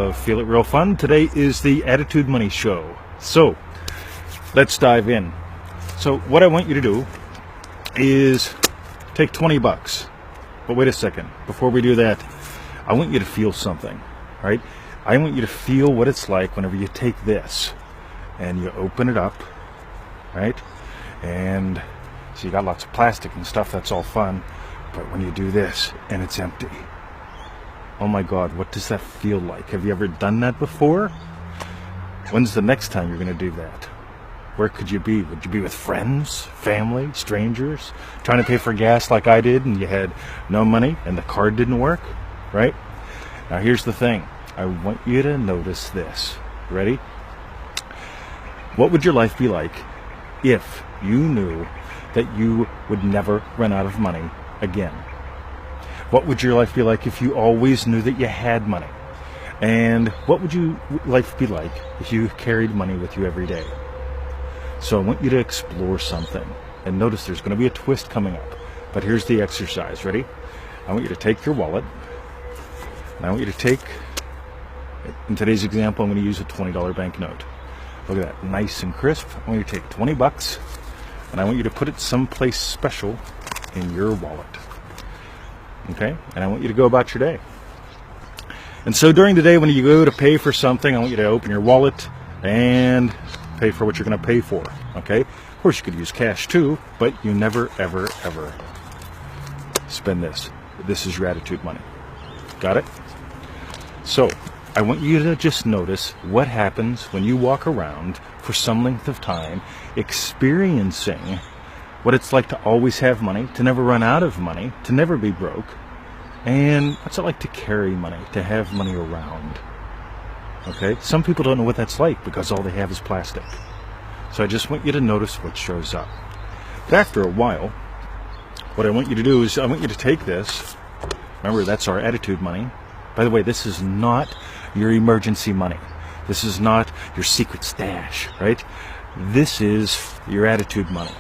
Feel it real fun. Today is the Attitude Money Show. So, let's dive in. So, what I want you to do is take 20 bucks. But wait a second. Before we do that, I want you to feel something, right? I want you to feel what it's like whenever you take this and you open it up, right? And so you got lots of plastic and stuff, that's all fun. But when you do this and it's empty, oh my God, what does that feel like? Have you ever done that before? When's the next time you're going to do that? Where could you be? Would you be with friends, family, strangers, trying to pay for gas like I did and you had no money and the card didn't work, right? Now here's the thing. I want you to notice this. Ready? What would your life be like if you knew that you would never run out of money again? What would your life be like if you always knew that you had money? And what would your life be like if you carried money with you every day? So I want you to explore something. And notice there's going to be a twist coming up. But here's the exercise. Ready? I want you to take your wallet. And I want you to take, in today's example, I'm going to use a $20 banknote. Look at that, nice and crisp. I want you to take 20 bucks. And I want you to put it someplace special in your wallet. Okay? And I want you to go about your day. And so during the day when you go to pay for something, I want you to open your wallet and pay for what you're going to pay for. Okay? Of course you could use cash too, but you never, ever, ever spend this. This is your attitude money. Got it? So, I want you to just notice what happens when you walk around for some length of time experiencing what it's like to always have money, to never run out of money, to never be broke, and what's it like to carry money, to have money around. Okay? Some people don't know what that's like because all they have is plastic. So I just want you to notice what shows up. But after a while, what I want you to do is I want you to take this. Remember, that's our attitude money. By the way, this is not your emergency money. This is not your secret stash, right? This is your attitude money.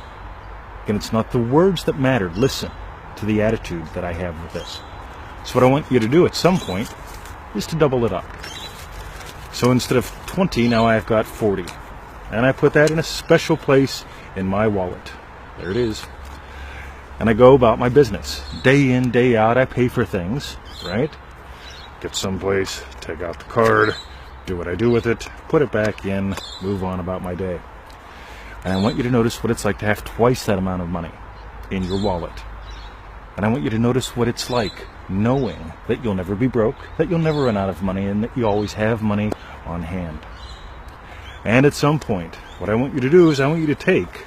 And it's not the words that matter. Listen to the attitude that I have with this. So what I want you to do at some point is to double it up. So instead of 20, now I've got 40. And I put that in a special place in my wallet. There it is. And I go about my business. Day in, day out, I pay for things, right? Get someplace, take out the card, do what I do with it, put it back in, move on about my day. And I want you to notice what it's like to have twice that amount of money in your wallet. And I want you to notice what it's like knowing that you'll never be broke, that you'll never run out of money, and that you always have money on hand. And at some point, what I want you to do is I want you to take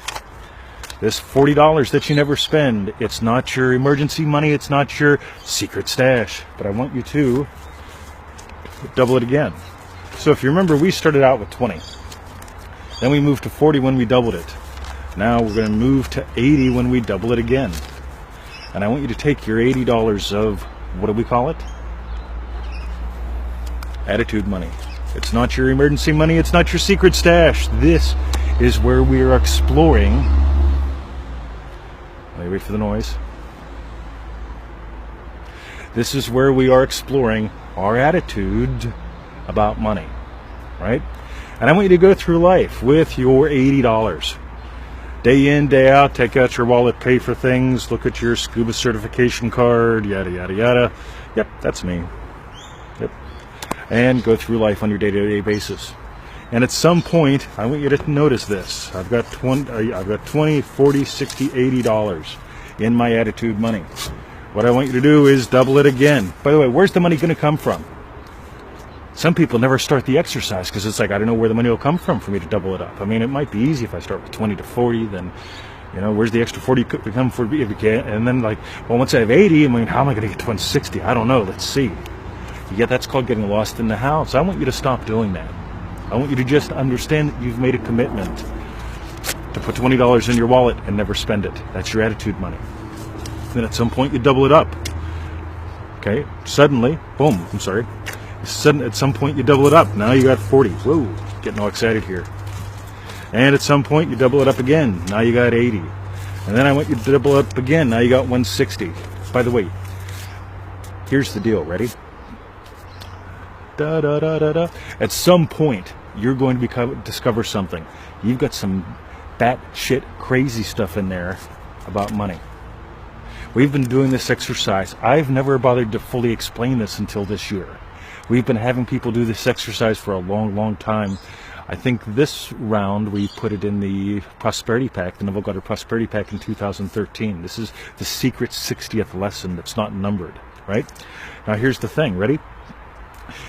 this $40 that you never spend. It's not your emergency money, it's not your secret stash, but I want you to double it again. So if you remember, we started out with 20. Then we moved to 40 when we doubled it. Now we're going to move to 80 when we double it again. And I want you to take your $80 of, what do we call it? Attitude money. It's not your emergency money, it's not your secret stash. This is where we are exploring. Wait for the noise. This is where we are exploring our attitude about money, right? And I want you to go through life with your $80. Day in, day out, take out your wallet, pay for things, look at your scuba certification card, yada, yada, yada. Yep, that's me. Yep. And go through life on your day-to-day basis. And at some point, I want you to notice this. I've got 20, 40, 60, $80 in my attitude money. What I want you to do is double it again. By the way, where's the money going to come from? Some people never start the exercise because it's like, I don't know where the money will come from for me to double it up. I mean, it might be easy if I start with 20 to 40, then, you know, where's the extra 40 come for me if you can? And then like, well, once I have 80, I mean, how am I going to get to 160? I don't know. Let's see. Yeah, that's called getting lost in the house. I want you to stop doing that. I want you to just understand that you've made a commitment to put $20 in your wallet and never spend it. That's your attitude money. Then at some point you double it up. Okay? Suddenly, boom, I'm sorry. At some point you double it up. Now you got 40. Whoa, getting all excited here. And at some point you double it up again. Now you got 80. And then I want you to double up again. Now you got 160. By the way, here's the deal. Ready? Da, da, da, da, da. At some point, you're going to discover something. You've got some batshit crazy stuff in there about money. We've been doing this exercise. I've never bothered to fully explain this until this year. We've been having people do this exercise for a long, long time. I think this round we put it in the Prosperity Pack, the Neville Goddard Prosperity Pack in 2013. This is the secret 60th lesson that's not numbered, right? Now here's the thing, ready?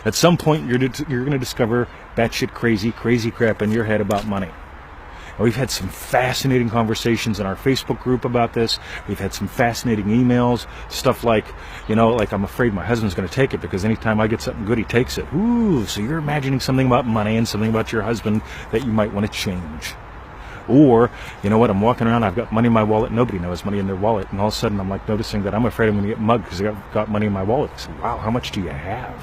At some point you're going to discover batshit crazy crap in your head about money. And we've had some fascinating conversations in our Facebook group about this. We've had some fascinating emails, stuff like, like I'm afraid my husband's going to take it because anytime I get something good, he takes it. Ooh, so you're imagining something about money and something about your husband that you might want to change. Or, you know what, I'm walking around, I've got money in my wallet, nobody knows money in their wallet, and all of a sudden I'm like noticing that I'm afraid I'm going to get mugged because I've got money in my wallet. I say, wow, how much do you have?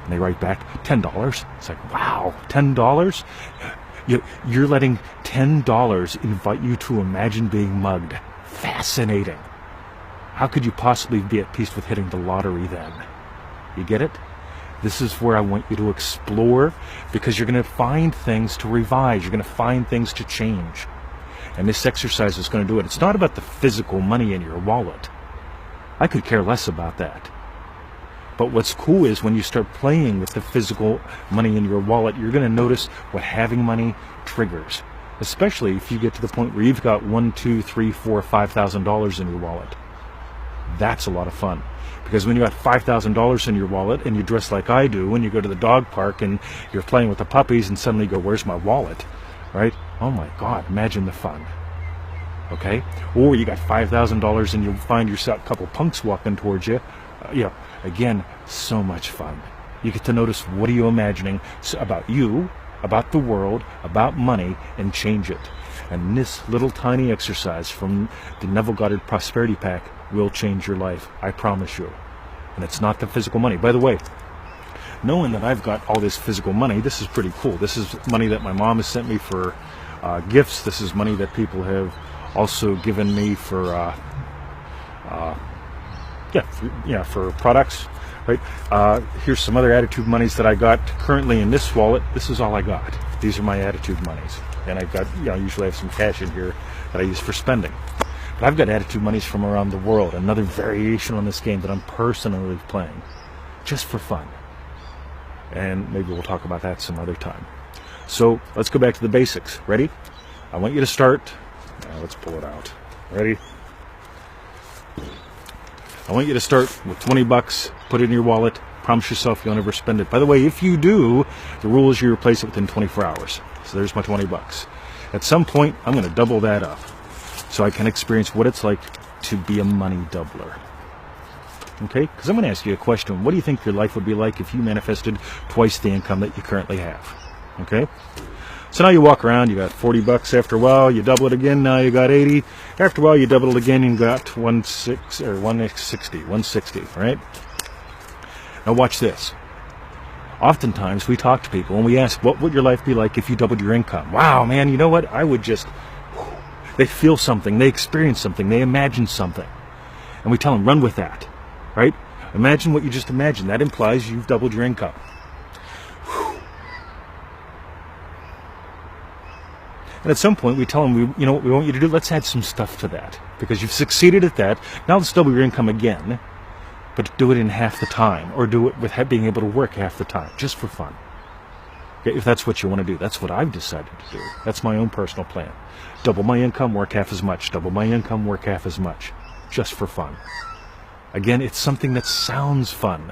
And they write back, $10. It's like, wow, $10? You're letting $10 invite you to imagine being mugged. Fascinating. How could you possibly be at peace with hitting the lottery then? You get it? This is where I want you to explore, because you're going to find things to revise. You're going to find things to change. And this exercise is going to do it. It's not about the physical money in your wallet. I could care less about that. But what's cool is when you start playing with the physical money in your wallet, you're going to notice what having money triggers. Especially if you get to the point where you've got $1,000, $2,000, $3,000, $4,000, $5,000 in your wallet. That's a lot of fun. Because when you got $5,000 in your wallet and you dress like I do, when you go to the dog park and you're playing with the puppies and suddenly go, where's my wallet? Right? Oh my God, imagine the fun. Okay? Or you got $5,000 and you'll find yourself a couple punks walking towards you. Again, so much fun. You get to notice what are you imagining about you, about the world, about money, and change it. And this little tiny exercise from the Neville Goddard Prosperity Pack will change your life. I promise you. And it's not the physical money. By the way, knowing that I've got all this physical money, this is pretty cool. This is money that my mom has sent me for gifts. This is money that people have also given me for for products, right? Here's some other attitude monies that I got currently in this wallet. This is all I got. These are my attitude monies. And I've got, usually I have some cash in here that I use for spending. But I've got attitude monies from around the world, another variation on this game that I'm personally playing, just for fun. And maybe we'll talk about that some other time. So let's go back to the basics. Ready? I want you to start. Let's pull it out. Ready? I want you to start with $20, put it in your wallet, promise yourself you'll never spend it. By the way, if you do, the rule is you replace it within 24 hours. So there's my $20. At some point, I'm going to double that up so I can experience what it's like to be a money doubler. Okay? Because I'm going to ask you a question. What do you think your life would be like if you manifested twice the income that you currently have? Okay? So now you walk around, you got $40 after a while, you double it again, now you got 80. After a while you double it again and you got 160, right? Now watch this. Oftentimes we talk to people and we ask, what would your life be like if you doubled your income? Wow, man, you know what? I would just, they feel something, they experience something, they imagine something. And we tell them, run with that, right? Imagine what you just imagined. That implies you've doubled your income. And at some point, we tell them, what we want you to do? Let's add some stuff to that. Because you've succeeded at that. Now let's double your income again. But do it in half the time. Or do it with being able to work half the time. Just for fun. Okay, if that's what you want to do. That's what I've decided to do. That's my own personal plan. Double my income, work half as much. Double my income, work half as much. Just for fun. Again, it's something that sounds fun.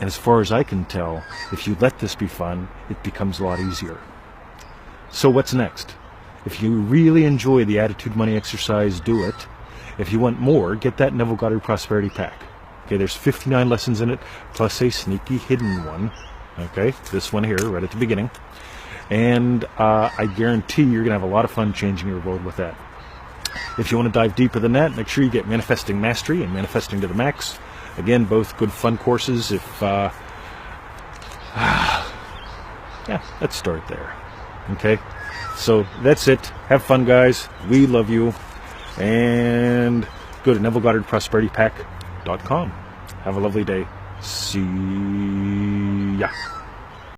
And as far as I can tell, if you let this be fun, it becomes a lot easier. So what's next? If you really enjoy the attitude money exercise, do it. If you want more, get that Neville Goddard Prosperity Pack. Okay, there's 59 lessons in it, plus a sneaky hidden one. Okay, this one here, right at the beginning. And I guarantee you're going to have a lot of fun changing your world with that. If you want to dive deeper than that, make sure you get Manifesting Mastery and Manifesting to the Max. Again, both good fun courses. Let's start there. Okay, so that's it. Have fun, guys. We love you. And go to NevilleGoddardProsperityPack.com. Have a lovely day. See ya.